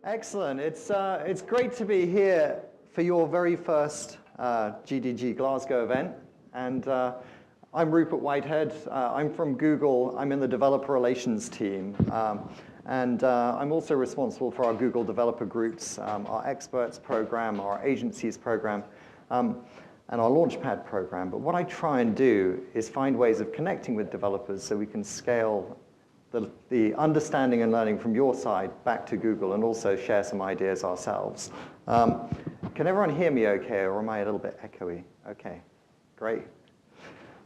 Excellent. It's great to be here for your very first GDG Glasgow event. And I'm Rupert Whitehead. I'm from Google. I'm in the developer relations team. And I'm also responsible for our Google developer groups, our experts program, our agencies program, and our Launchpad program. But what I try and do is find ways of connecting with developers so we can scale the understanding and learning from your side back to Google and also share some ideas ourselves. Can everyone hear me okay, or am I a little bit echoey? Okay, great.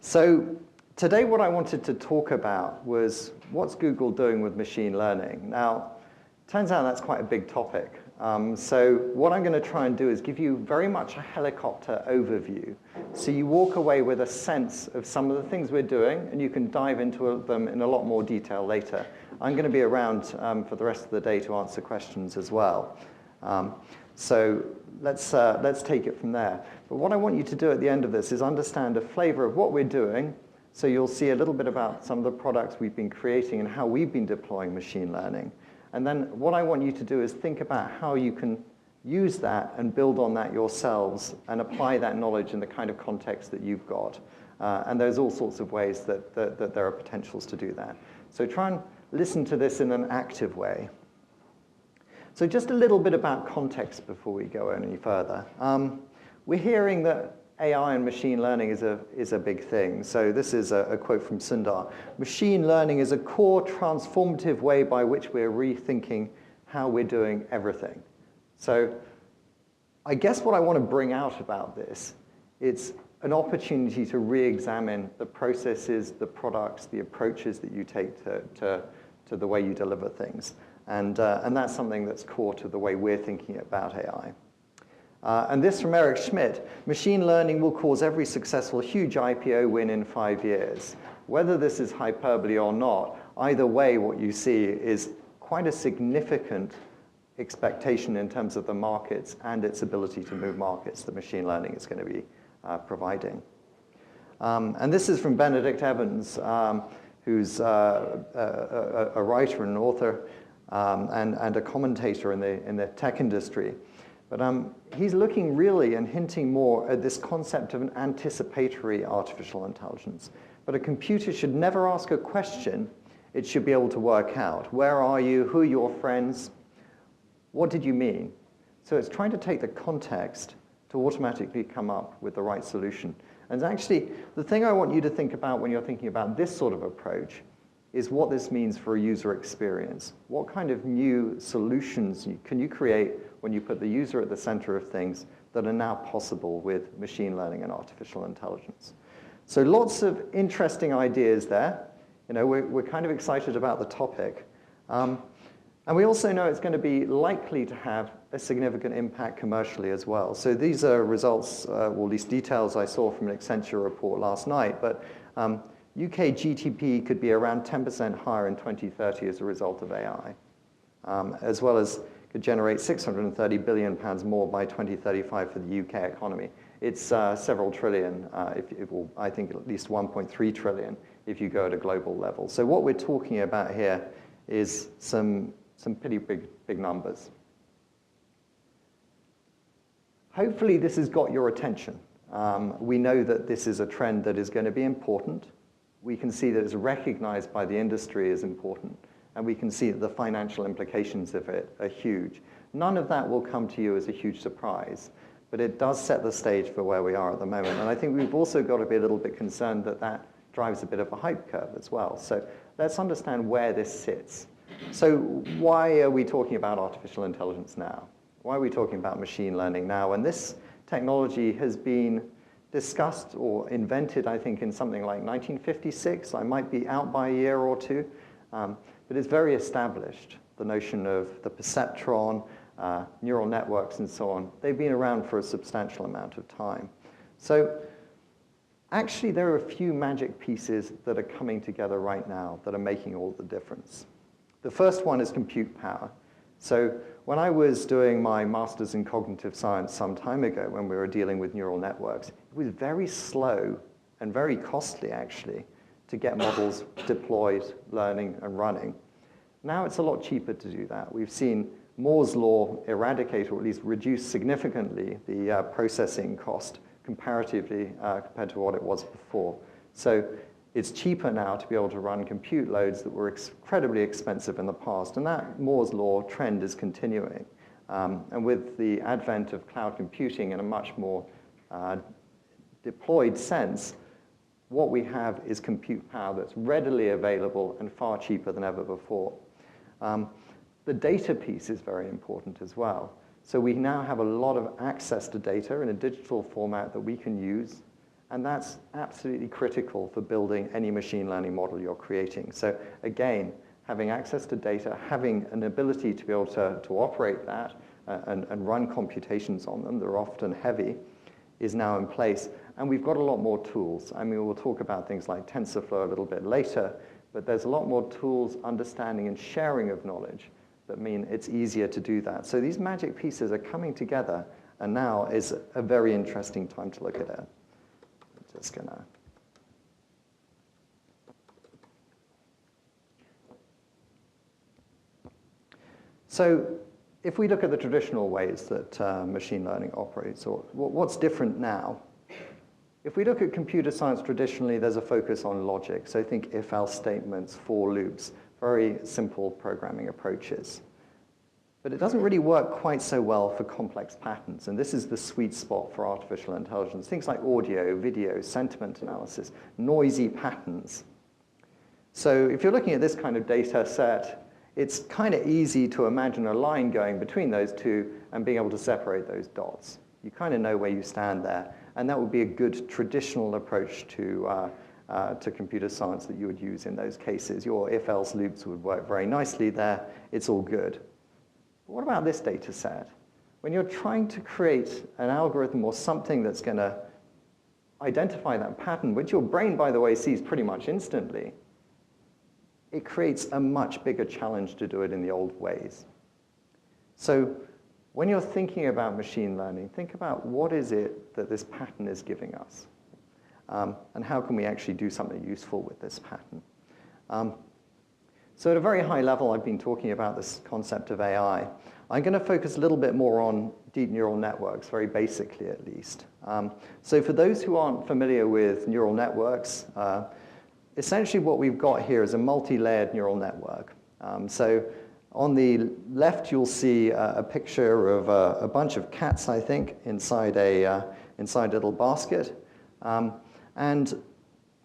So today what I wanted to talk about was what's Google doing with machine learning. Now, turns out that's quite a big topic. So what I'm going to try and do is give you very much a helicopter overview. So you walk away with a sense of some of the things we're doing, and you can dive into them in a lot more detail later. I'm going to be around for the rest of the day to answer questions as well. So let's take it from there. But what I want you to do at the end of this is understand a flavor of what we're doing. So you'll see a little bit about some of the products we've been creating and how we've been deploying machine learning. And then what I want you to do is think about how you can use that and build on that yourselves and apply that knowledge in the kind of context that you've got. And there's all sorts of ways that there are potentials to do that. So try and listen to this in an active way. So just a little bit about context before we go any further. We're hearing that AI and machine learning is a big thing. So this is a quote from Sundar. Machine learning is a core transformative way by which we're rethinking how we're doing everything. So I guess what I want to bring out about this, it's an opportunity to re-examine the processes, the products, the approaches that you take to the way you deliver things. And that's something that's core to the way we're thinking about AI. And this from Eric Schmidt, machine learning will cause every successful huge IPO win in 5 years. Whether this is hyperbole or not, either way what you see is quite a significant expectation in terms of the markets and its ability to move markets that machine learning is going to be providing. And this is from Benedict Evans, who's a writer and an author and a commentator in the tech industry. But he's looking really and hinting more at this concept of an anticipatory artificial intelligence. But a computer should never ask a question. It should be able to work out. Where are you? Who are your friends? What did you mean? So it's trying to take the context to automatically come up with the right solution. And actually, the thing I want you to think about when you're thinking about this sort of approach is what this means for a user experience. What kind of new solutions can you create when you put the user at the center of things that are now possible with machine learning and artificial intelligence? So lots of interesting ideas there. You know, we're kind of excited about the topic. And we also know it's going to be likely to have a significant impact commercially as well. So these are results, or at least details I saw from an Accenture report last night. But UK GDP could be around 10% higher in 2030 as a result of AI, as well as could generate £630 billion more by 2035 for the UK economy. It's several trillion, I think at least 1.3 trillion if you go at a global level. So what we're talking about here is some pretty big numbers. Hopefully this has got your attention. We know that this is a trend that is going to be important. We can see that it's recognized by the industry as important, and we can see that the financial implications of it are huge. None of that will come to you as a huge surprise, but it does set the stage for where we are at the moment. And I think we've also got to be a little bit concerned that that drives a bit of a hype curve as well. So let's understand where this sits. So why are we talking about artificial intelligence now? Why are we talking about machine learning now? And this technology has been discussed or invented, I think, in something like 1956. I might be out by a year or two, but it's very established. The notion of the perceptron, neural networks, and so on, they've been around for a substantial amount of time. So actually, there are a few magic pieces that are coming together right now that are making all the difference. The first one is compute power. So when I was doing my master's in cognitive science some time ago, when we were dealing with neural networks, it was very slow and very costly, actually, to get models deployed, learning, and running. Now it's a lot cheaper to do that. We've seen Moore's law eradicate, or at least reduce significantly, the processing cost comparatively compared to what it was before. So it's cheaper now to be able to run compute loads that were incredibly expensive in the past, and that Moore's law trend is continuing. And with the advent of cloud computing in a much more deployed sense, what we have is compute power that's readily available and far cheaper than ever before. The data piece is very important as well. So we now have a lot of access to data in a digital format that we can use, and that's absolutely critical for building any machine learning model you're creating. So again, having access to data, having an ability to be able to operate that and run computations on them, they're often heavy, is now in place. And we've got a lot more tools. I mean, we'll talk about things like TensorFlow a little bit later, but there's a lot more tools, understanding, and sharing of knowledge that mean it's easier to do that. So these magic pieces are coming together, and now is a very interesting time to look at it. I'm just gonna. So if we look at the traditional ways that machine learning operates, or what's different now? If we look at computer science traditionally, there's a focus on logic. So think if-else statements, for loops, very simple programming approaches. But it doesn't really work quite so well for complex patterns, and this is the sweet spot for artificial intelligence. Things like audio, video, sentiment analysis, noisy patterns. So if you're looking at this kind of data set, it's kind of easy to imagine a line going between those two and being able to separate those dots. You kind of know where you stand there, and that would be a good traditional approach to computer science that you would use in those cases. Your if-else loops would work very nicely there. It's all good. But what about this data set? When you're trying to create an algorithm or something that's going to identify that pattern, which your brain, by the way, sees pretty much instantly, it creates a much bigger challenge to do it in the old ways. So when you're thinking about machine learning, think about what is it that this pattern is giving us, and how can we actually do something useful with this pattern. So at a very high level, I've been talking about this concept of AI. I'm going to focus a little bit more on deep neural networks, very basically at least. So for those who aren't familiar with neural networks, essentially what we've got here is a multi-layered neural network. So on the left, you'll see a picture of a bunch of cats, I think, inside a little basket. And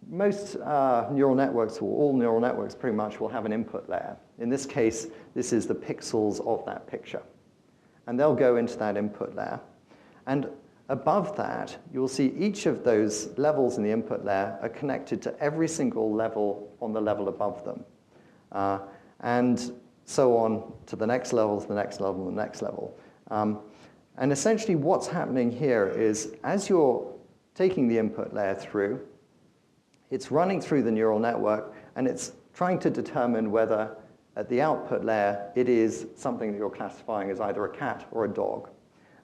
most neural networks, or all neural networks pretty much, will have an input layer. In this case, this is the pixels of that picture. And they'll go into that input layer. And above that, you'll see each of those levels in the input layer are connected to every single level on the level above them. And so on to the next level, to the next level, and the next level. And essentially what's happening here is, as you're taking the input layer through, it's running through the neural network, and it's trying to determine whether at the output layer it is something that you're classifying as either a cat or a dog.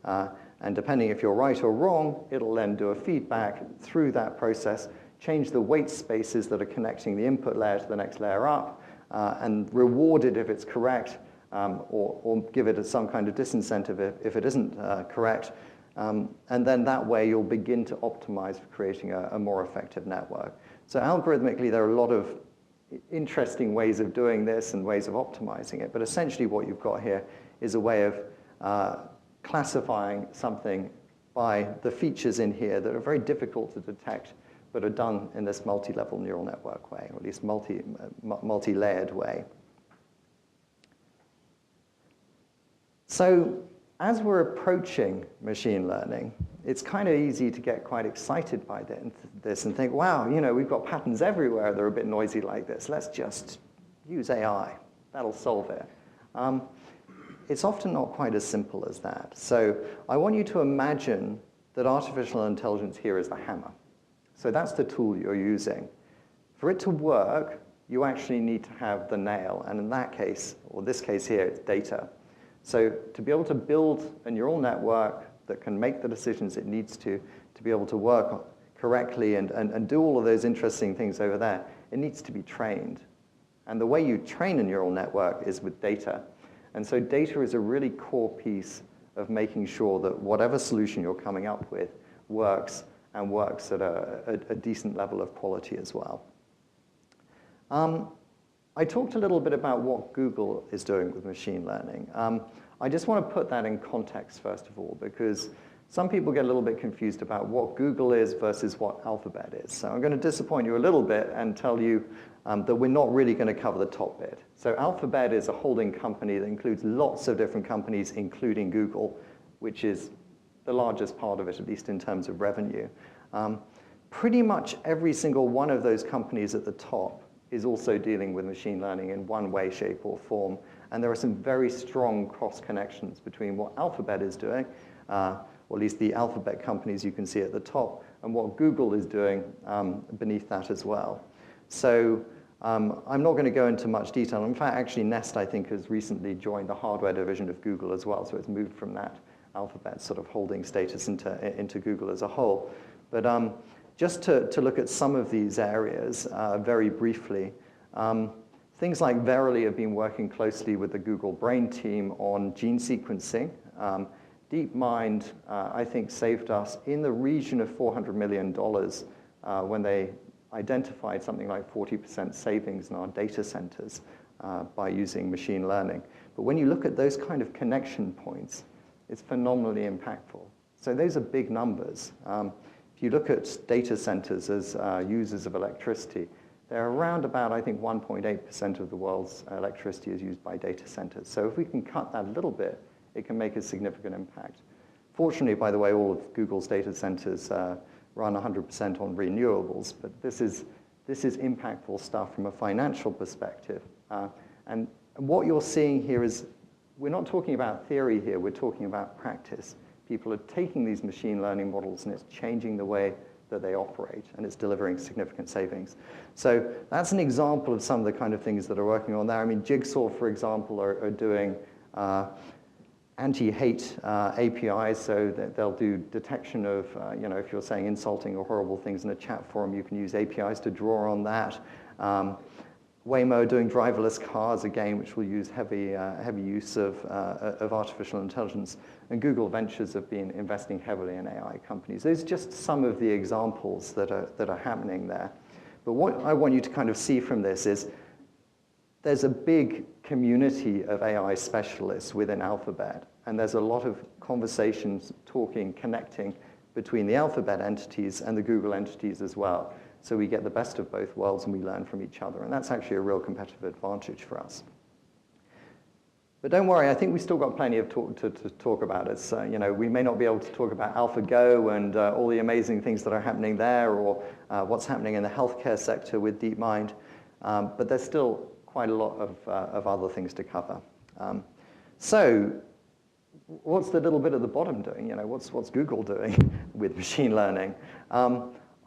And depending if you're right or wrong, it'll then do a feedback through that process, change the weight spaces that are connecting the input layer to the next layer up, and reward it if it's correct, or give it some kind of disincentive if it isn't correct. And then that way you'll begin to optimize for creating a more effective network. So algorithmically, there are a lot of interesting ways of doing this and ways of optimizing it. But essentially what you've got here is a way of classifying something by the features in here that are very difficult to detect, but are done in this multi-level neural network way, or at least multi-layered way. So as we're approaching machine learning, it's kind of easy to get quite excited by this and think, wow, you know, we've got patterns everywhere that are a bit noisy like this. Let's just use AI. That'll solve it. It's often not quite as simple as that. So I want you to imagine that artificial intelligence here is the hammer. So that's the tool you're using. For it to work, you actually need to have the nail. And in that case, or this case here, it's data. So to be able to build a neural network that can make the decisions it needs to be able to work correctly and do all of those interesting things over there, it needs to be trained. And the way you train a neural network is with data. And so data is a really core piece of making sure that whatever solution you're coming up with works, and works at a decent level of quality as well. I talked a little bit about what Google is doing with machine learning. I just want to put that in context, first of all, because some people get a little bit confused about what Google is versus what Alphabet is. So I'm going to disappoint you a little bit and tell you that we're not really going to cover the top bit. So Alphabet is a holding company that includes lots of different companies, including Google, which is the largest part of it, at least in terms of revenue. Pretty much every single one of those companies at the top is also dealing with machine learning in one way, shape, or form. And there are some very strong cross connections between what Alphabet is doing, or at least the Alphabet companies you can see at the top, and what Google is doing beneath that as well. So I'm not going to go into much detail. In fact, actually, Nest, I think, has recently joined the hardware division of Google as well. So it's moved from that Alphabet sort of holding status into Google as a whole. But just to look at some of these areas very briefly, things like Verily have been working closely with the Google Brain team on gene sequencing. DeepMind, I think, saved us in the region of $400 million when they identified something like 40% savings in our data centers by using machine learning. But when you look at those kind of connection points, it's phenomenally impactful. So those are big numbers. If you look at data centers as users of electricity, they're around about, I think, 1.8% of the world's electricity is used by data centers. So if we can cut that a little bit, it can make a significant impact. Fortunately, by the way, all of Google's data centers run 100% on renewables, but this is impactful stuff from a financial perspective. And what you're seeing here is, we're not talking about theory here, we're talking about practice. People are taking these machine learning models and it's changing the way that they operate, and it's delivering significant savings. So that's an example of some of the kind of things that are working on there. I mean, Jigsaw, for example, are doing anti-hate APIs, so that they'll do detection of, if you're saying insulting or horrible things in a chat forum, you can use APIs to draw on that. Waymo doing driverless cars, again, which will use heavy use of artificial intelligence. And Google Ventures have been investing heavily in AI companies. Those are just some of the examples that are happening there. But what I want you to kind of see from this is there's a big community of AI specialists within Alphabet, and there's a lot of conversations, talking, connecting between the Alphabet entities and the Google entities as well. So we get the best of both worlds and we learn from each other, and that's actually a real competitive advantage for us. But don't worry, I think we've still got plenty of to talk about. It's, we may not be able to talk about AlphaGo and all the amazing things that are happening there, or what's happening in the healthcare sector with DeepMind, but there's still quite a lot of other things to cover. So what's the little bit at the bottom doing? What's Google doing with machine learning?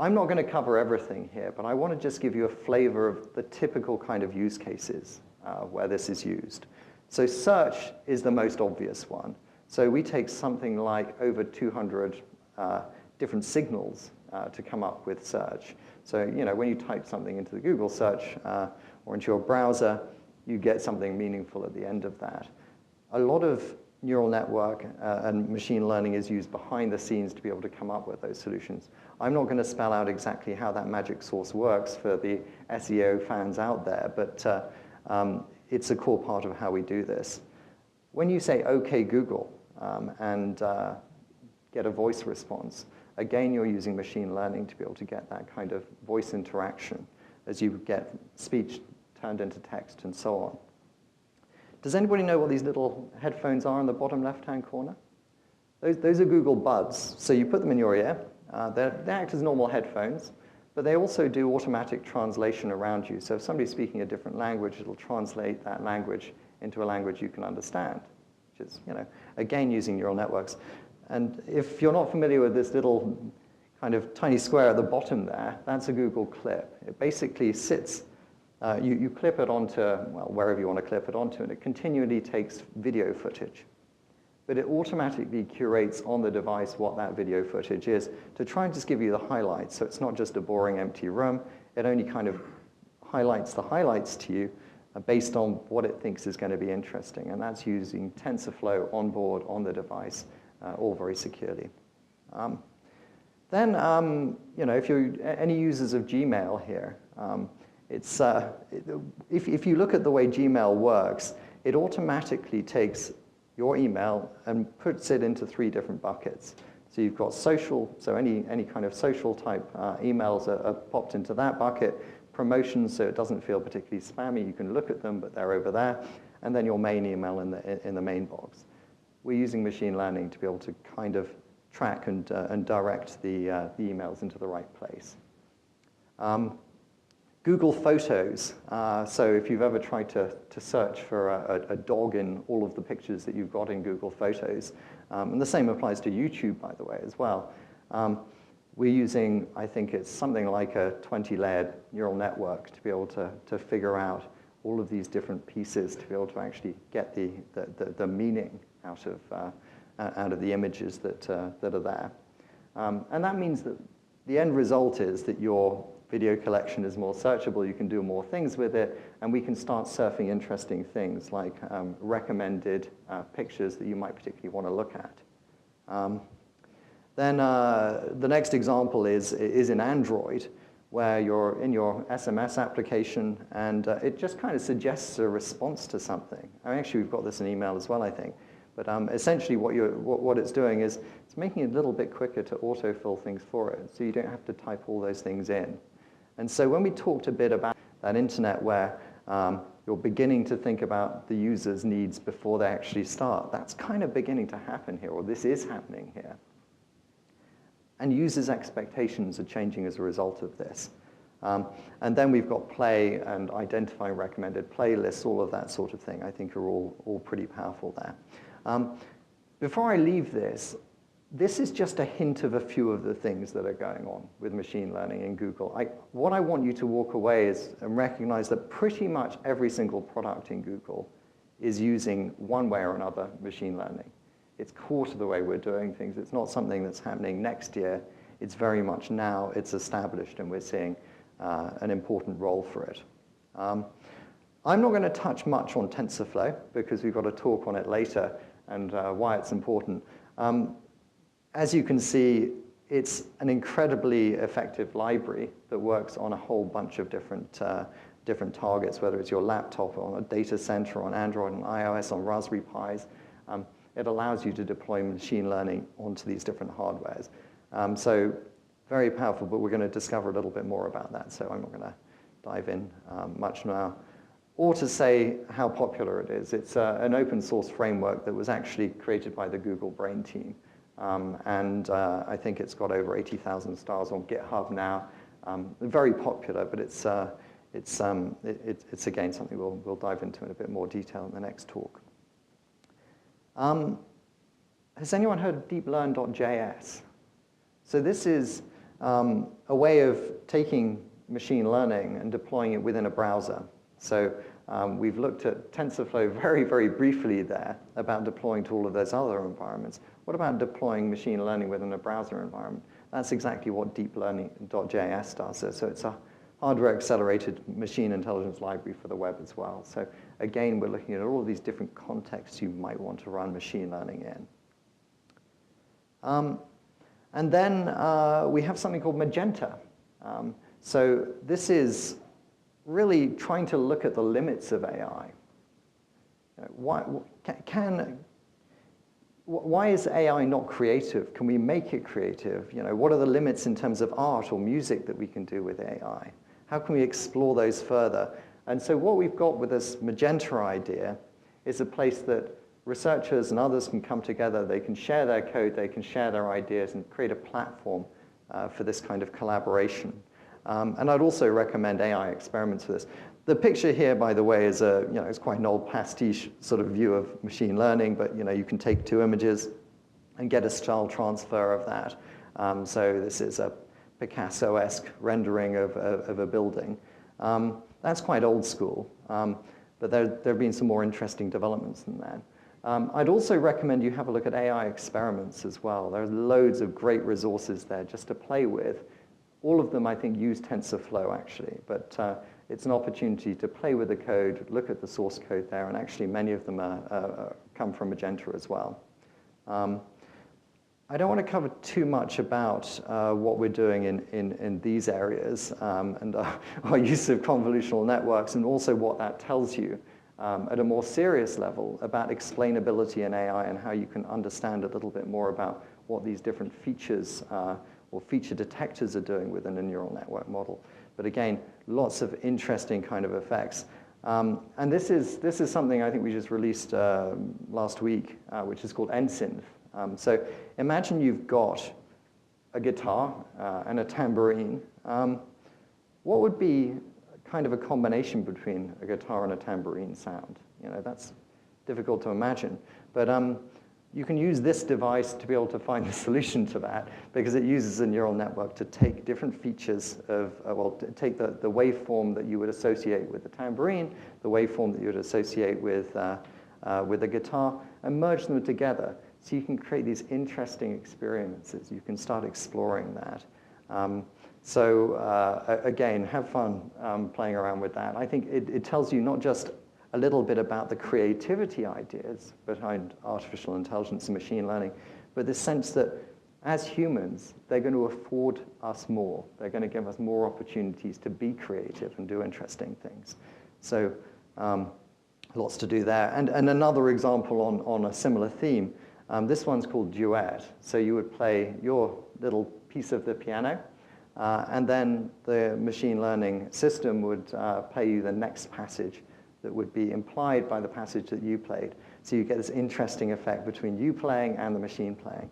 I'm not going to cover everything here, but I want to just give you a flavor of the typical kind of use cases where this is used. So search is the most obvious one. So we take something like over 200 different signals to come up with search. So when you type something into the Google search or into your browser, you get something meaningful at the end of that. A lot of neural network and machine learning is used behind the scenes to be able to come up with those solutions. I'm not going to spell out exactly how that magic sauce works for the SEO fans out there, but it's a core part of how we do this. When you say, OK, Google, and get a voice response, again, you're using machine learning to be able to get that kind of voice interaction as you get speech turned into text and so on. Does anybody know what these little headphones are in the bottom left-hand corner? Those are Google Buds. So you put them in your ear. They act as normal headphones, but they also do automatic translation around you. So if somebody's speaking a different language, it'll translate that language into a language you can understand, which is, again, using neural networks. And if you're not familiar with this little kind of tiny square at the bottom there, that's a Google clip. It basically sits, you clip it onto, well, wherever you want to clip it onto, and it continually takes video footage. But it automatically curates on the device what that video footage is to try and just give you the highlights. So it's not just a boring, empty room. It only kind of highlights the highlights to you based on what it thinks is going to be interesting. And that's using TensorFlow on board, on the device, all very securely. Then, if you're any users of Gmail here, if you look at the way Gmail works, it automatically takes your email and puts it into 3 different buckets. So you've got social, so any kind of social type emails are popped into that bucket. Promotions, so it doesn't feel particularly spammy. You can look at them, but they're over there. And then your main email in the main box. We're using machine learning to be able to kind of track and direct the emails into the right place. Google Photos. So if you've ever tried to search for a dog in all of the pictures that you've got in Google Photos, and the same applies to YouTube, by the way, as well. We're using, I think it's something like a 20-layered neural network to be able to figure out all of these different pieces to be able to actually get the meaning out of the images that are there. And that means that the end result is that your video collection is more searchable, you can do more things with it, and we can start surfing interesting things like recommended pictures that you might particularly want to look at. Then the next example is in Android, where you're in your SMS application, and it just kind of suggests a response to something. Actually, we've got this in email as well, I think. But essentially, what it's doing is it's making it a little bit quicker to autofill things for it, so you don't have to type all those things in. And so when we talked a bit about that internet where you're beginning to think about the user's needs before they actually start, that's kind of beginning to happen here, or this is happening here. And users' expectations are changing as a result of this. And then we've got play and identifying recommended playlists, all of that sort of thing, I think are all pretty powerful there. Before I leave this is just a hint of a few of the things that are going on with machine learning in Google. What I want you to walk away is and recognize that pretty much every single product in Google is using one way or another machine learning. It's core to the way we're doing things. It's not something that's happening next year. It's very much now. It's established, and we're seeing an important role for it. I'm not going to touch much on TensorFlow because we've got a talk on it later and why it's important. As you can see, it's an incredibly effective library that works on a whole bunch of different targets, whether it's your laptop, or on a data center, on Android, on iOS, on Raspberry Pis. It allows you to deploy machine learning onto these different hardwares. So very powerful, but we're going to discover a little bit more about that, so I'm not going to dive in much now. Or to say how popular it is. It's an open source framework that was actually created by the Google Brain team. And I think it's got over 80,000 stars on GitHub now. Very popular, but it's again something we'll dive into in a bit more detail in the next talk. Has anyone heard of deeplearn.js? So this is a way of taking machine learning and deploying it within a browser. So we've looked at TensorFlow very, very briefly there about deploying to all of those other environments. What about deploying machine learning within a browser environment? That's exactly what deeplearn.js does. So it's a hardware-accelerated machine intelligence library for the web as well. So again, we're looking at all of these different contexts you might want to run machine learning in. And then we have something called Magenta. So this is really trying to look at the limits of AI. Why is AI not creative? Can we make it creative? What are the limits in terms of art or music that we can do with AI? How can we explore those further? And so what we've got with this Magenta idea is a place that researchers and others can come together. They can share their code, they can share their ideas, and create a platform for this kind of collaboration. And I'd also recommend AI experiments for this. The picture here, by the way, is it's quite an old pastiche sort of view of machine learning, but you can take 2 images and get a style transfer of that. So this is a Picasso-esque rendering of a building. That's quite old school, but there have been some more interesting developments than that. I'd also recommend you have a look at AI experiments as well. There's loads of great resources there just to play with. All of them, I think, use TensorFlow, actually, but It's an opportunity to play with the code, look at the source code there, and actually many of them come from Magenta as well. I don't want to cover too much about what we're doing in these areas and our use of convolutional networks, and also what that tells you at a more serious level about explainability in AI and how you can understand a little bit more about what these different features or feature detectors are doing within a neural network model. But again, lots of interesting kind of effects. And this is something I think we just released last week, which is called NSynth. So imagine you've got a guitar and a tambourine. What would be kind of a combination between a guitar and a tambourine sound? You know, that's difficult to imagine. But you can use this device to be able to find the solution to that, because it uses a neural network to take different features of, well, to take the waveform that you would associate with the tambourine, the waveform that you would associate with a guitar, and merge them together. So you can create these interesting experiences. You can start exploring that. Again, have fun playing around with that. I think it tells you not just a little bit about the creativity ideas behind artificial intelligence and machine learning, but the sense that as humans, they're going to afford us more. They're going to give us more opportunities to be creative and do interesting things. So lots to do there. And another example on a similar theme, this one's called Duet. So you would play your little piece of the piano, and then the machine learning system would play you the next passage that would be implied by the passage that you played. So you get this interesting effect between you playing and the machine playing.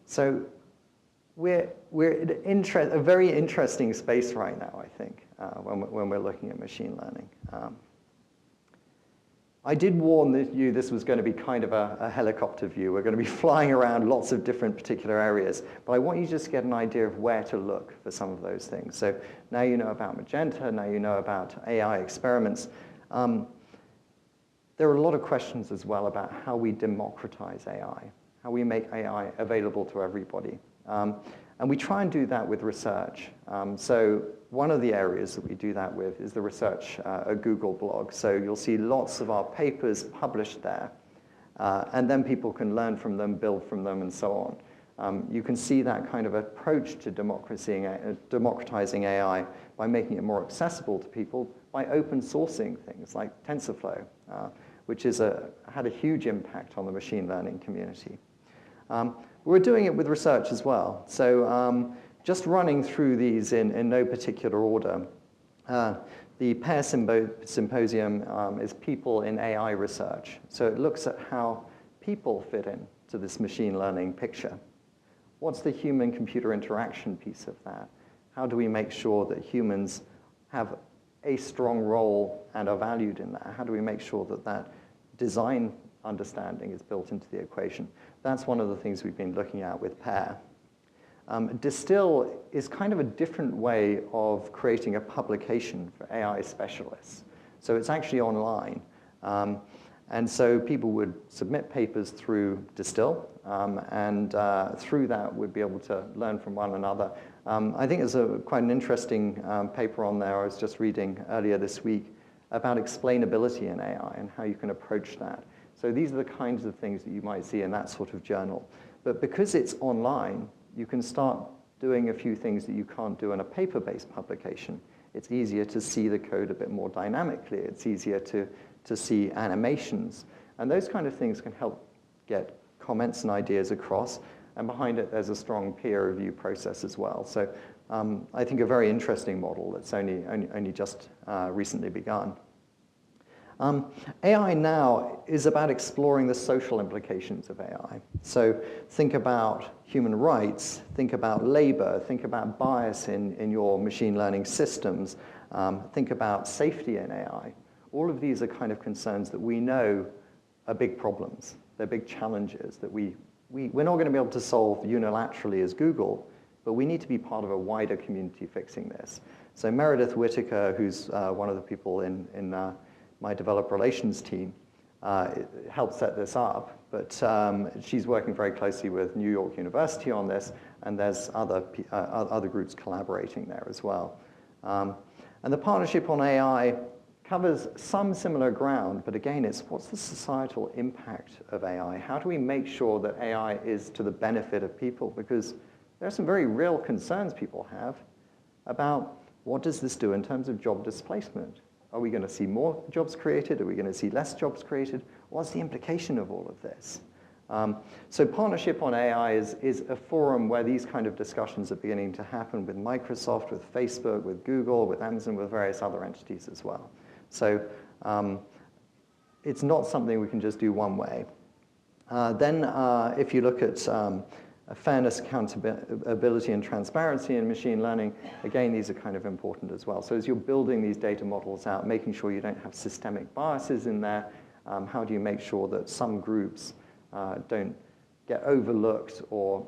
So we're in a very interesting space right now, I think, when we're looking at machine learning. I did warn you this was going to be kind of a helicopter view. We're going to be flying around lots of different particular areas. But I want you just to get an idea of where to look for some of those things. So now you know about Magenta. Now you know about AI experiments. There are a lot of questions as well about how we democratize AI, how we make AI available to everybody. And we try and do that with research. So one of the areas that we do that with is the research at Google blog. So you'll see lots of our papers published there. And then people can learn from them, build from them, and so on. You can see that kind of approach to democratizing AI by making it more accessible to people by open sourcing things like TensorFlow, which had a huge impact on the machine learning community. We're doing it with research as well. So just running through these in no particular order. The Pair Symposium is People in AI Research. So it looks at how people fit into this machine learning picture. What's the human-computer interaction piece of that? How do we make sure that humans have a strong role and are valued in that? How do we make sure that that design understanding is built into the equation? That's one of the things we've been looking at with Pair. Distill is kind of a different way of creating a publication for AI specialists. So it's actually online. And so people would submit papers through Distill, and through that would be able to learn from one another. I think there's quite an interesting paper on there I was just reading earlier this week about explainability in AI and how you can approach that. So these are the kinds of things that you might see in that sort of journal. But because it's online, you can start doing a few things that you can't do in a paper-based publication. It's easier to see the code a bit more dynamically. It's easier to see animations. And those kind of things can help get comments and ideas across. And behind it, there's a strong peer review process as well. So I think a very interesting model that's only just recently begun. AI now is about exploring the social implications of AI. So think about human rights, think about labor, think about bias in your machine learning systems, think about safety in AI. All of these are kind of concerns that we know are big problems. They're big challenges that we're not going to be able to solve unilaterally as Google, but we need to be part of a wider community fixing this. So Meredith Whittaker, who's one of the people in my developer relations team, helped set this up, but she's working very closely with New York University on this, and there's other groups collaborating there as well. And the partnership on AI covers some similar ground, but again, it's what's the societal impact of AI? How do we make sure that AI is to the benefit of people? Because there are some very real concerns people have about what does this do in terms of job displacement? Are we going to see more jobs created? Are we going to see less jobs created? What's the implication of all of this? So partnership on AI is a forum where these kind of discussions are beginning to happen with Microsoft, with Facebook, with Google, with Amazon, with various other entities as well. So it's not something we can just do one way. Then if you look at fairness, accountability, and transparency in machine learning, again, these are kind of important as well. So as you're building these data models out, making sure you don't have systemic biases in there, how do you make sure that some groups don't get overlooked or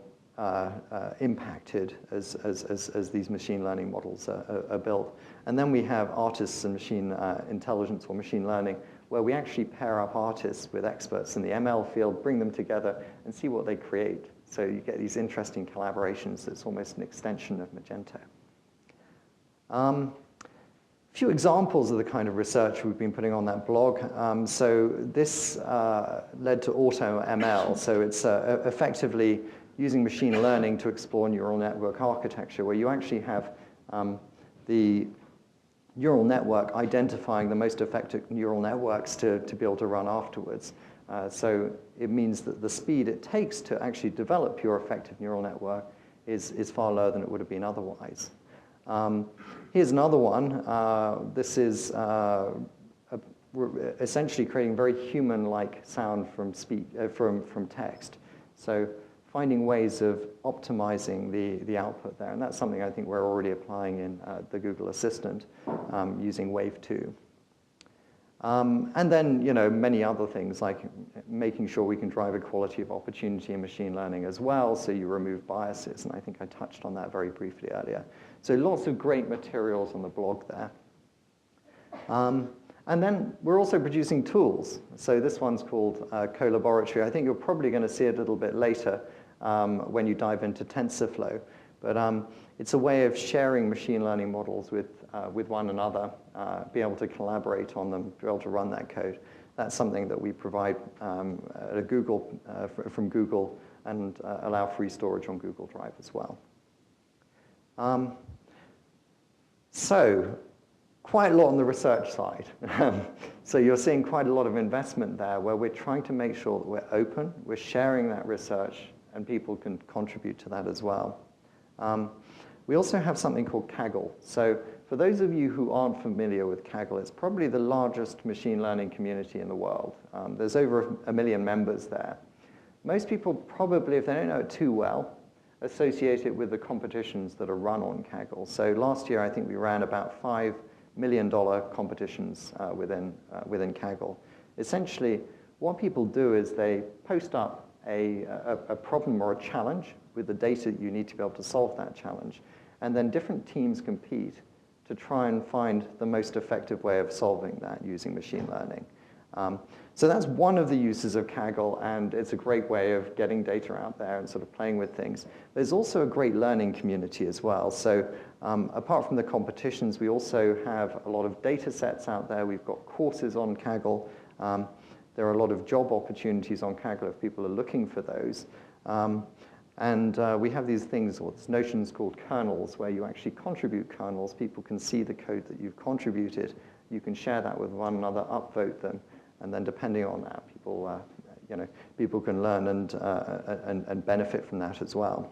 impacted as these machine learning models are built. And then we have artists and machine intelligence or machine learning, where we actually pair up artists with experts in the ML field, bring them together, and see what they create. So you get these interesting collaborations that's almost an extension of Magento. A few examples of the kind of research we've been putting on that blog. So this led to AutoML. So it's effectively using machine learning to explore neural network architecture, where you actually have the neural network identifying the most effective neural networks to be able to run afterwards. So it means that the speed it takes to actually develop your effective neural network is far lower than it would have been otherwise. Here's another one. This is essentially creating very human-like sound from text. So finding ways of optimizing the output there. And that's something I think we're already applying in the Google Assistant using Wave 2. And then, many other things like making sure we can drive equality of opportunity in machine learning as well, so you remove biases, and I think I touched on that very briefly earlier. So lots of great materials on the blog there. And then we're also producing tools. So this one's called Colaboratory. I think you're probably going to see it a little bit later when you dive into TensorFlow. But it's a way of sharing machine learning models with one another, be able to collaborate on them, be able to run that code. That's something that we provide at Google, from Google, and allow free storage on Google Drive as well. So quite a lot on the research side. So you're seeing quite a lot of investment there where we're trying to make sure that we're open, we're sharing that research, and people can contribute to that as well. We also have something called Kaggle. So for those of you who aren't familiar with Kaggle, it's probably the largest machine learning community in the world. There's over 1 million members there. Most people probably, if they don't know it too well, associate it with the competitions that are run on Kaggle. So last year, I think we ran about $5 million competitions within Kaggle. Essentially, what people do is they post up a problem or a challenge with the data that you need to be able to solve that challenge. And then different teams compete to try and find the most effective way of solving that using machine learning. So that's one of the uses of Kaggle, and it's a great way of getting data out there and sort of playing with things. There's also a great learning community as well. So apart from the competitions, we also have a lot of data sets out there. We've got courses on Kaggle. There are a lot of job opportunities on Kaggle if people are looking for those. And we have these things, or these notions called kernels, where you actually contribute kernels. People can see the code that you've contributed. You can share that with one another, upvote them, and then depending on that, people can learn and benefit from that as well.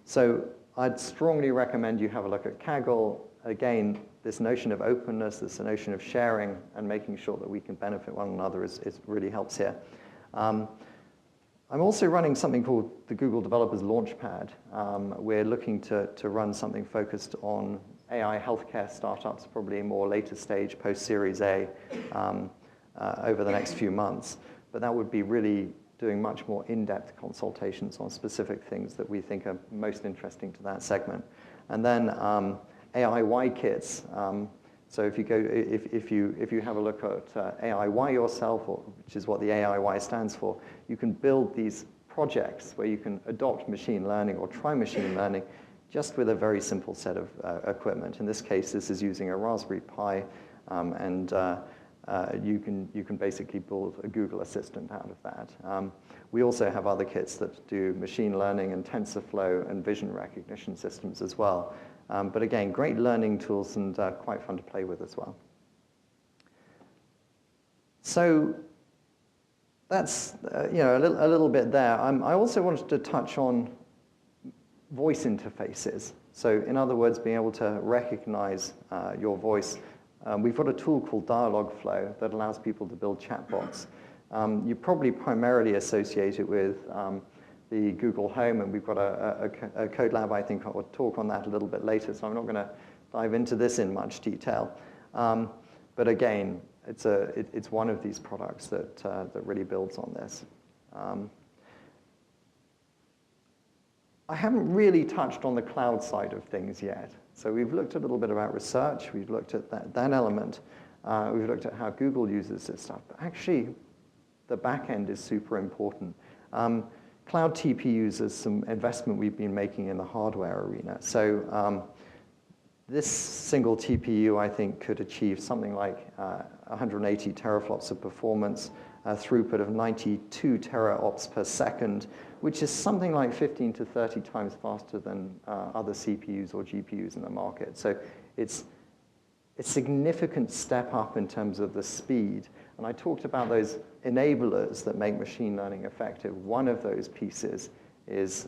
So I'd strongly recommend you have a look at Kaggle. Again, this notion of openness, this notion of sharing and making sure that we can benefit one another really helps here. I'm also running something called the Google Developers Launchpad. We're looking to run something focused on AI healthcare startups, probably more later stage, post-Series A, over the next few months. But that would be really doing much more in-depth consultations on specific things that we think are most interesting to that segment. And then AI kits. So if you have a look at AIY yourself, which is what the AIY stands for, you can build these projects where you can adopt machine learning or try machine learning just with a very simple set of equipment. In this case, this is using a Raspberry Pi, and you can basically build a Google Assistant out of that. We also have other kits that do machine learning and TensorFlow and vision recognition systems as well. But again, great learning tools and quite fun to play with as well. So that's a little bit there. I also wanted to touch on voice interfaces. So in other words, being able to recognize your voice. We've got a tool called Dialogflow that allows people to build chatbots. You probably primarily associate it with the Google Home, and we've got a code lab, I think I'll talk on that a little bit later, so I'm not going to dive into this in much detail. But again, it's one of these products that really builds on this. I haven't really touched on the cloud side of things yet. So we've looked a little bit about research. We've looked at that element. We've looked at how Google uses this stuff. But actually, the back end is super important. Cloud TPUs is some investment we've been making in the hardware arena. So this single TPU, I think, could achieve something like 180 teraflops of performance, a throughput of 92 teraops per second, which is something like 15 to 30 times faster than other CPUs or GPUs in the market. So it's a significant step up in terms of the speed. And I talked about those enablers that make machine learning effective. One of those pieces is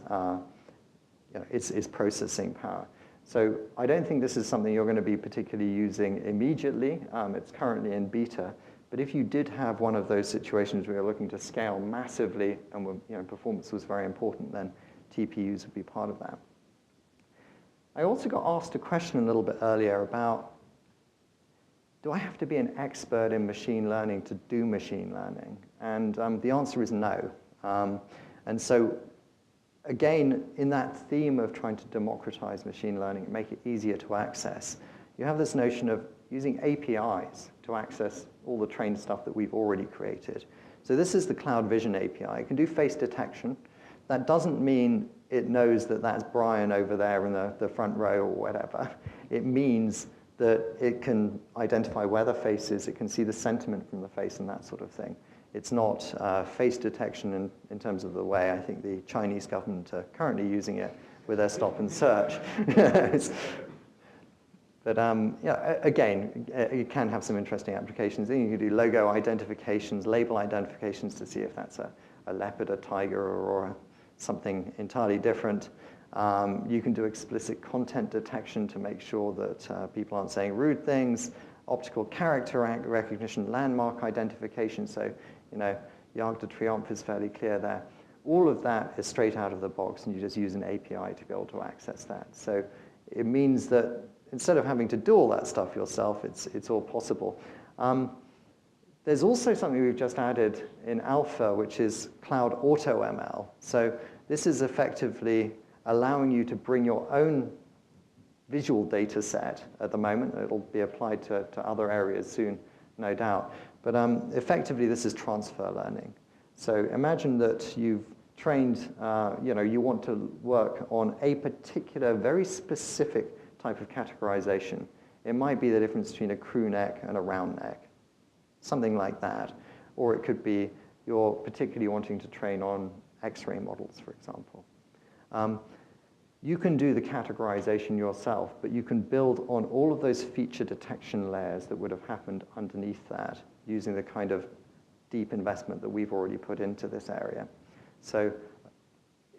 processing power. So I don't think this is something you're going to be particularly using immediately. It's currently in beta. But if you did have one of those situations where you're looking to scale massively and performance was very important, then TPUs would be part of that. I also got asked a question a little bit earlier about, do I have to be an expert in machine learning to do machine learning? And the answer is no. And so again, in that theme of trying to democratize machine learning, make it easier to access, you have this notion of using APIs to access all the trained stuff that we've already created. So this is the Cloud Vision API. It can do face detection. That doesn't mean it knows that that's Brian over there in the front row or whatever. It means that it can identify where the face is. It can see the sentiment from the face and that sort of thing. It's not face detection in terms of the way I think the Chinese government are currently using it with their stop and search. But again, it can have some interesting applications. You can do logo identifications, label identifications to see if that's a leopard, a tiger, or something entirely different. You can do explicit content detection to make sure that people aren't saying rude things, optical character recognition, landmark identification. So, Arc de Triomphe is fairly clear there. All of that is straight out of the box, and you just use an API to be able to access that. So it means that instead of having to do all that stuff yourself, it's all possible. There's also something we've just added in alpha, which is Cloud Auto ML. So this is effectively allowing you to bring your own visual data set at the moment. It'll be applied to other areas soon, no doubt. But effectively, this is transfer learning. So imagine that you've trained, you want to work on a particular, very specific type of categorization. It might be the difference between a crew neck and a round neck, something like that. Or it could be you're particularly wanting to train on X-ray models, for example. You can do the categorization yourself, but you can build on all of those feature detection layers that would have happened underneath that using the kind of deep investment that we've already put into this area. So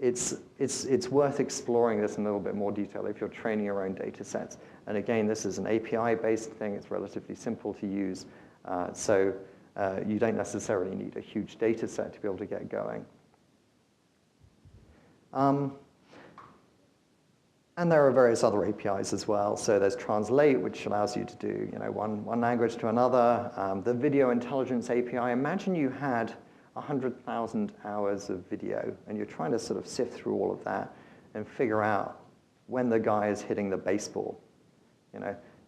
it's worth exploring this in a little bit more detail if you're training your own data sets. And again, this is an API-based thing. It's relatively simple to use. So you don't necessarily need a huge data set to be able to get going. And there are various other APIs as well. So there's Translate, which allows you to do one language to another. The Video Intelligence API. Imagine you had 100,000 hours of video, and you're trying to sort of sift through all of that and figure out when the guy is hitting the baseball.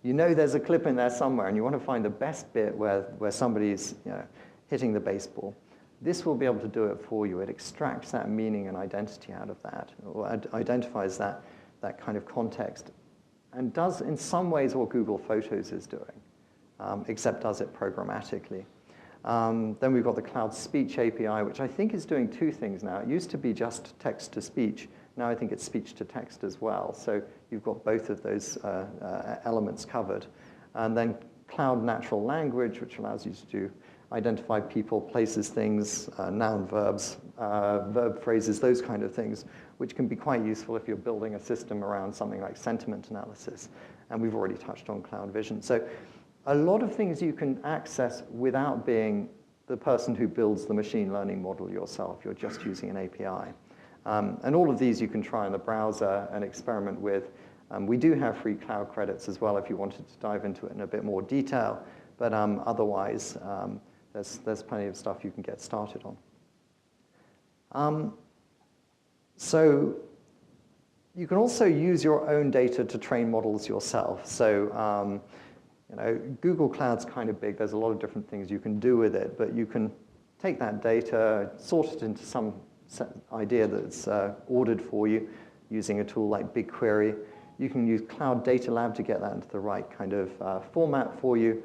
You know there's a clip in there somewhere, and you want to find the best bit where somebody's hitting the baseball. This will be able to do it for you. It extracts that meaning and identity out of that, or identifies that. that kind of context, and does in some ways what Google Photos is doing, except does it programmatically. Then we've got the Cloud Speech API, which I think is doing two things now. It used to be just text-to-speech. Now I think it's speech-to-text as well. So you've got both of those elements covered. And then Cloud Natural Language, which allows you to identify people, places, things, noun, verbs, verb phrases, those kind of things, which can be quite useful if you're building a system around something like sentiment analysis. And we've already touched on Cloud Vision. So a lot of things you can access without being the person who builds the machine learning model yourself. You're just using an API. And all of these you can try in the browser and experiment with. We do have free cloud credits as well if you wanted to dive into it in a bit more detail. But otherwise, there's plenty of stuff you can get started on. So you can also use your own data to train models yourself. So Google Cloud's kind of big. There's a lot of different things you can do with it, but you can take that data, sort it into some idea that's ordered for you using a tool like BigQuery. You can use Cloud Data Lab to get that into the right kind of format for you.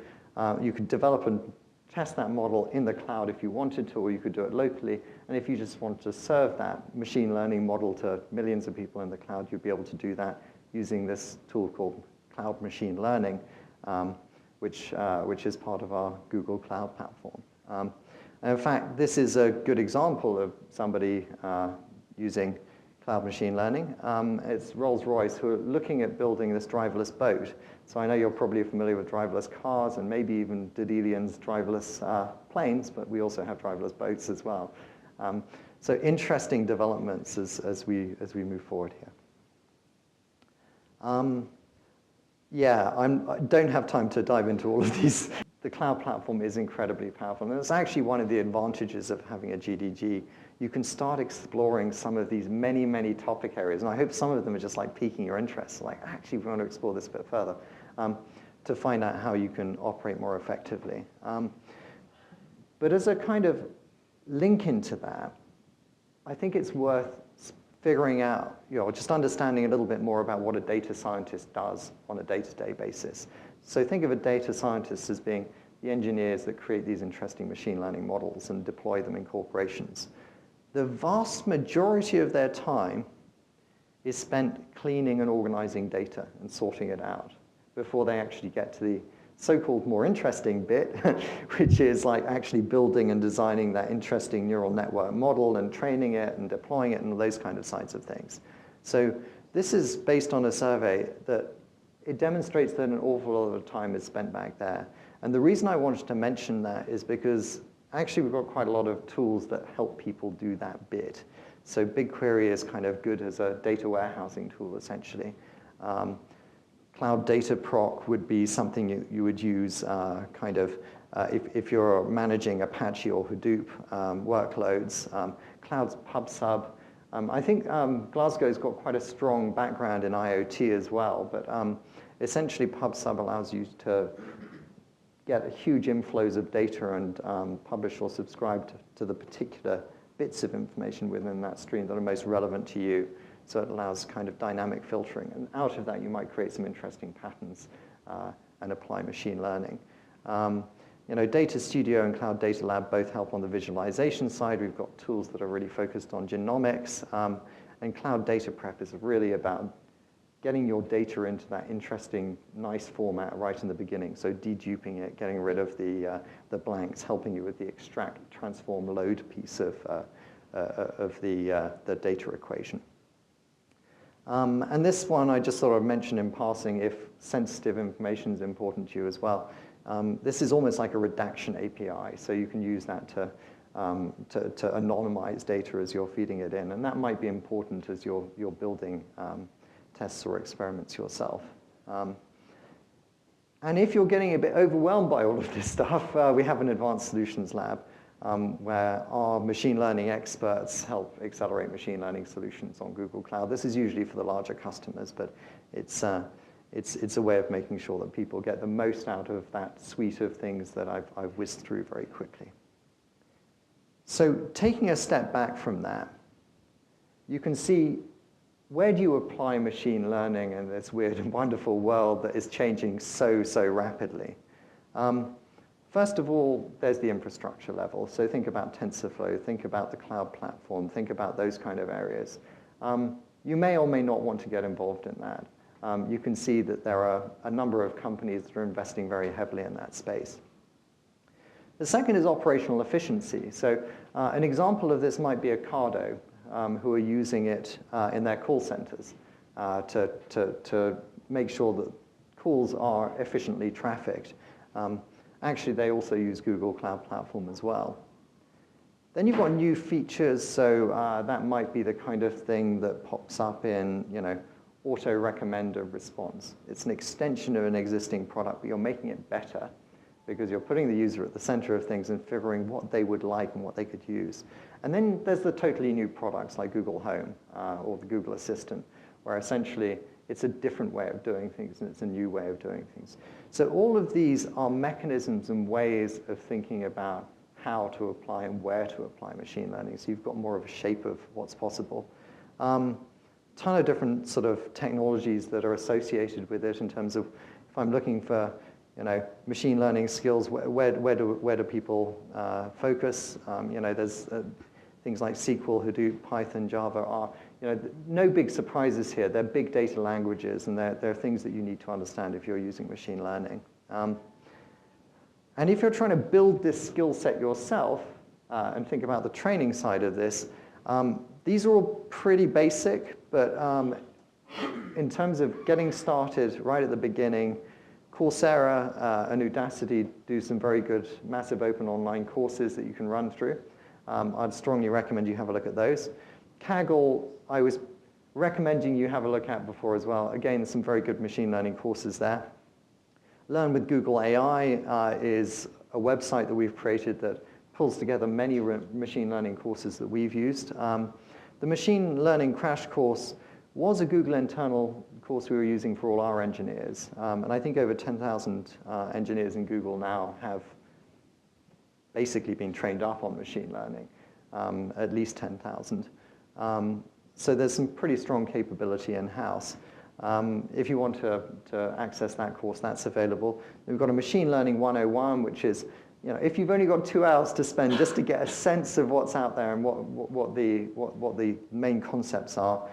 You could develop and test that model in the cloud if you wanted to, or you could do it locally. And if you just want to serve that machine learning model to millions of people in the cloud, you'd be able to do that using this tool called Cloud Machine Learning, which is part of our Google Cloud Platform. And in fact, this is a good example of somebody using Cloud Machine Learning. It's Rolls-Royce who are looking at building this driverless boat. So I know you're probably familiar with driverless cars and maybe even Didelian's driverless planes, but we also have driverless boats as well. So interesting developments as we move forward here. I don't have time to dive into all of these. The cloud platform is incredibly powerful, and it's actually one of the advantages of having a GDG. You can start exploring some of these many, many topic areas, and I hope some of them are just like piquing your interest, like actually we want to explore this a bit further, to find out how you can operate more effectively. But as a kind of link into that, I think it's worth figuring out, just understanding a little bit more about what a data scientist does on a day-to-day basis. So think of a data scientist as being the engineers that create these interesting machine learning models and deploy them in corporations. The vast majority of their time is spent cleaning and organizing data and sorting it out before they actually get to the so-called more interesting bit, which is like actually building and designing that interesting neural network model and training it and deploying it and those kind of sides of things. So this is based on a survey that it demonstrates that an awful lot of time is spent back there. And the reason I wanted to mention that is because actually we've got quite a lot of tools that help people do that bit. So BigQuery is kind of good as a data warehousing tool, essentially. Cloud Data Proc would be something you would use if you're managing Apache or Hadoop workloads. Cloud's PubSub. I think Glasgow's got quite a strong background in IoT as well, but essentially PubSub allows you to get huge inflows of data and publish or subscribe to the particular bits of information within that stream that are most relevant to you. So it allows kind of dynamic filtering. And out of that, you might create some interesting patterns and apply machine learning. Data Studio and Cloud Data Lab both help on the visualization side. We've got tools that are really focused on genomics. And Cloud Data Prep is really about getting your data into that interesting, nice format right in the beginning. So deduping it, getting rid of the blanks, helping you with the extract, transform, load piece of the data equation. And this one I just sort of mentioned in passing if sensitive information is important to you as well. This is almost like a redaction API, so you can use that to anonymize data as you're feeding it in, and that might be important as you're building tests or experiments yourself. And if you're getting a bit overwhelmed by all of this stuff, we have an advanced solutions lab where our machine learning experts help accelerate machine learning solutions on Google Cloud. This is usually for the larger customers, but it's a way of making sure that people get the most out of that suite of things that I've whizzed through very quickly. So taking a step back from that, you can see where do you apply machine learning in this weird and wonderful world that is changing so rapidly? First of all, there's the infrastructure level. So think about TensorFlow, think about the cloud platform, think about those kind of areas. You may or may not want to get involved in that. You can see that there are a number of companies that are investing very heavily in that space. The second is operational efficiency. So an example of this might be Ocado, who are using it in their call centers to make sure that calls are efficiently trafficked. Actually, they also use Google Cloud Platform as well. Then you've got new features, so that might be the kind of thing that pops up in, auto recommender response. It's an extension of an existing product, but you're making it better because you're putting the user at the center of things and figuring what they would like and what they could use. And then there's the totally new products like Google Home or the Google Assistant, where essentially it's a different way of doing things and it's a new way of doing things. So all of these are mechanisms and ways of thinking about how to apply and where to apply machine learning. So you've got more of a shape of what's possible. Ton of different sort of technologies that are associated with it in terms of if I'm looking for machine learning skills, where do people focus? There's things like SQL, Hadoop, Python, Java are, no big surprises here. They're big data languages, and they're things that you need to understand if you're using machine learning. And if you're trying to build this skill set yourself and think about the training side of this, these are all pretty basic, but in terms of getting started right at the beginning, Coursera and Udacity do some very good massive open online courses that you can run through. I'd strongly recommend you have a look at those. Kaggle, I was recommending you have a look at before as well. Again, some very good machine learning courses there. Learn with Google AI is a website that we've created that pulls together many machine learning courses that we've used. The machine learning crash course was a Google internal course we were using for all our engineers. And I think over 10,000 engineers in Google now have basically been trained up on machine learning, at least 10,000. So there's some pretty strong capability in-house. If you want to access that course, that's available. We've got a Machine Learning 101, which is, if you've only got 2 hours to spend just to get a sense of what's out there and what the main concepts are,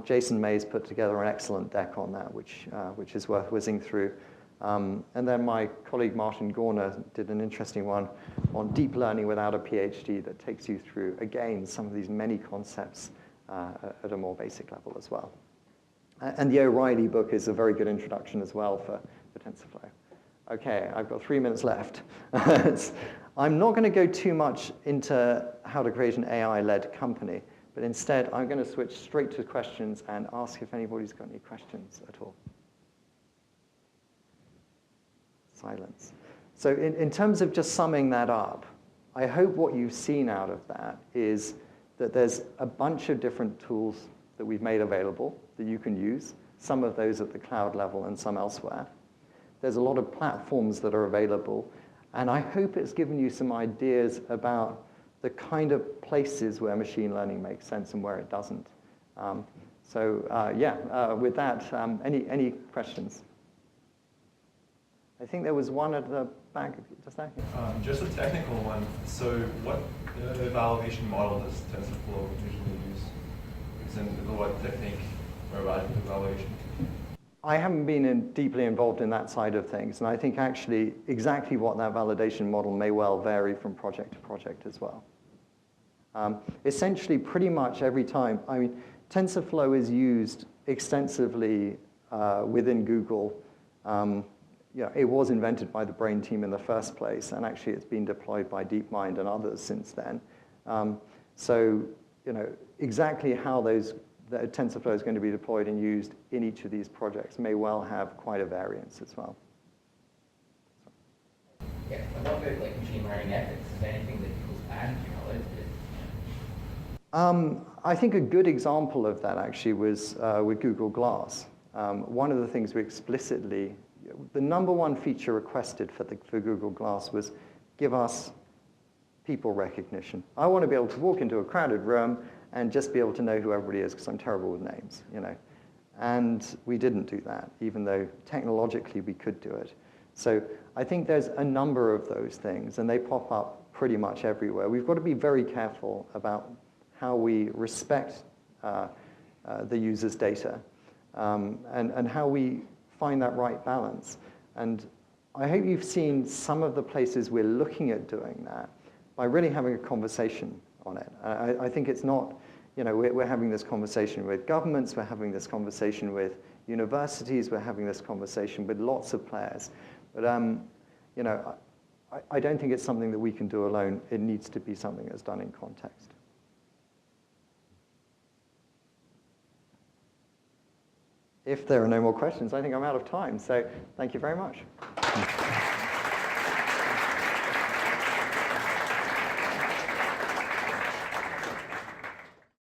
Jason May's put together an excellent deck on that, which is worth whizzing through. And then my colleague Martin Gorner did an interesting one on deep learning without a PhD that takes you through, again, some of these many concepts at a more basic level as well. And the O'Reilly book is a very good introduction as well for TensorFlow. Okay, I've got 3 minutes left. I'm not going to go too much into how to create an AI-led company, but instead I'm going to switch straight to questions and ask if anybody's got any questions at all. Silence. So in terms of just summing that up, I hope what you've seen out of that is that there's a bunch of different tools that we've made available that you can use, some of those at the cloud level and some elsewhere. There's a lot of platforms that are available, and I hope it's given you some ideas about the kind of places where machine learning makes sense and where it doesn't. With that, any questions? I think there was one at the back just there. Just a technical one. So what evaluation model does TensorFlow usually use? What technique or evaluation? I haven't been deeply involved in that side of things, and I think actually exactly what that validation model may well vary from project to project as well. Essentially, pretty much every time, TensorFlow is used extensively within Google. It was invented by the Brain team in the first place, and actually it's been deployed by DeepMind and others since then. Exactly how that TensorFlow is going to be deployed and used in each of these projects may well have quite a variance as well. Yeah, and what about machine learning ethics? Is there anything that people's banned, I think a good example of that actually was with Google Glass. One of the things we explicitly, the number one feature requested for Google Glass was give us people recognition. I want to be able to walk into a crowded room and just be able to know who everybody is because I'm terrible with names, you know. And we didn't do that, even though technologically we could do it. So I think there's a number of those things, and they pop up pretty much everywhere. We've got to be very careful about how we respect the user's data and how we find that right balance. And I hope you've seen some of the places we're looking at doing that by really having a conversation on it. I think it's not, you know, we're having this conversation with governments, we're having this conversation with universities, we're having this conversation with lots of players. But, you know, I don't think it's something that we can do alone. It needs to be something that's done in context. If there are no more questions, I think I'm out of time. So thank you very much.